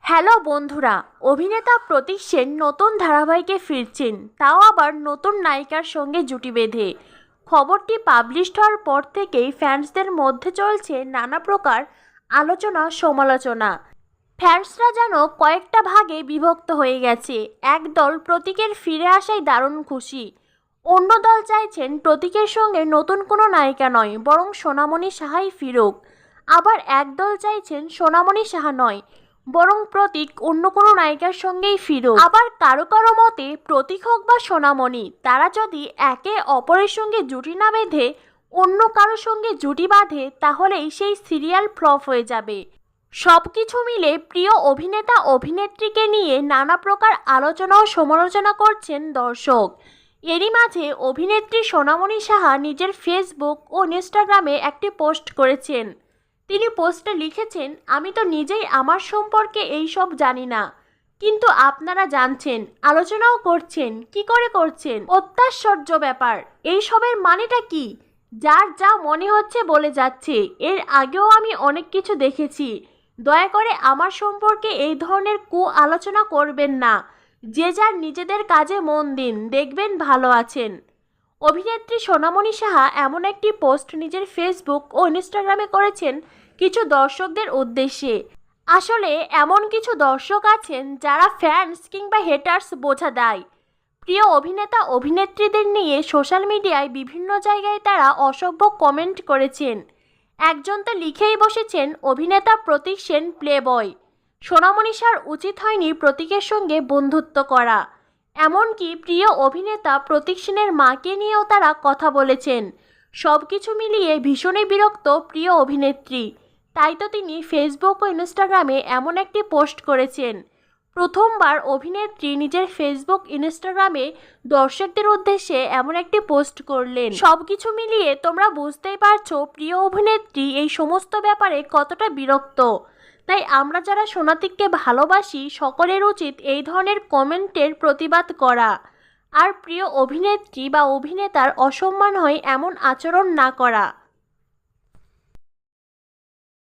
Hello বন্ধুরা, অভিনেতা প্রতীক সেন নতুন ধারাবাহিকে ফিরছেন, তাও আবার নতুন নায়িকার সঙ্গে জুটি বেঁধে। খবরটি পাবলিশড হওয়ার পর থেকেই ফ্যান্সদের মধ্যে চলছে নানা প্রকার আলোচনা সমালোচনা। ফ্যান্সরা যেন কয়েকটা ভাগে বিভক্ত হয়ে গেছে। একদল প্রতীকের ফিরে আসায় দারুণ খুশি, অন্য দল চাইছেন প্রতীকের সঙ্গে নতুন কোনো নায়িকা নয়, বরং সোনামণি সাহাই ফিরুক। আবার একদল চাইছেন সোনামণি সাহা নয়, বরং প্রতীক অন্য কোনো নায়িকার সঙ্গেই ফিরুক। আবার কারো কারো মতে প্রতীক হোক বা সোনামণি, তারা যদি একে অপরের সঙ্গে জুটি না বেঁধে অন্য কারো সঙ্গে জুটি বাঁধে, তাহলেই সেই সিরিয়াল ফ্লপ হয়ে যাবে। সব কিছু মিলে প্রিয় অভিনেতা অভিনেত্রীকে নিয়ে নানা প্রকার আলোচনা ও সমালোচনা করছেন দর্শক। এরই মাঝে অভিনেত্রী সোনামণি সাহা নিজের ফেসবুক ও ইনস্টাগ্রামে একটি পোস্ট করেছেন। তিনি পোস্টে লিখেছেন, আমি তো নিজেই আমার সম্পর্কে এই সব জানি না, কিন্তু আপনারা জানছেন, আলোচনাও করছেন। কি করে করছেন? অত্যাশ্চর্য ব্যাপার। এই সবের মানেটা কি? যার যা মনে হচ্ছে বলে যাচ্ছে। এর আগেও আমি অনেক কিছু দেখেছি। দয়া করে আমার সম্পর্কে এই ধরনের আলোচনা করবেন না। যে যার নিজেদের কাজে মন দিন, দেখবেন ভালো আছেন। অভিনেত্রী সোনামণি সাহা এমন একটি পোস্ট নিজের ফেসবুক ও ইনস্টাগ্রামে করেছেন কিছু দর্শকদের উদ্দেশ্যে। আসলে এমন কিছু দর্শক আছেন যারা ফ্যান্স কিংবা হেটার্স বোঝা দেয়। প্রিয় অভিনেতা অভিনেত্রীদের নিয়ে সোশ্যাল মিডিয়ায় বিভিন্ন জায়গায় তারা অসভ্য কমেন্ট করেছেন। একজন তো লিখেই বসেছেন, অভিনেতা প্রতীক সেন প্লে বয়, সোনামণি সাহার উচিত হয়নি প্রতীকের সঙ্গে বন্ধুত্ব করা। এমনকি প্রিয় অভিনেতা প্রতীক সেনের মাকে নিয়েও তারা কথা বলেছেন। সব কিছু মিলিয়ে ভীষণই বিরক্ত প্রিয় অভিনেত্রী। তাই তো তিনি ফেসবুক ও ইনস্টাগ্রামে এমন একটি পোস্ট করেছেন। প্রথমবার অভিনেত্রী নিজের ফেসবুক ইনস্টাগ্রামে দর্শকদের উদ্দেশ্যে এমন একটি পোস্ট করলেন। সব কিছু মিলিয়ে তোমরা বুঝতেই পারছো প্রিয় অভিনেত্রী এই সমস্ত ব্যাপারে কতটা বিরক্ত। তাই আমরা যারা সোনাতিককে ভালোবাসি, সকলের উচিত এই ধরনের কমেন্টের প্রতিবাদ করা, আর প্রিয় অভিনেত্রী বা অভিনেতার অসম্মান হয় এমন আচরণ না করা।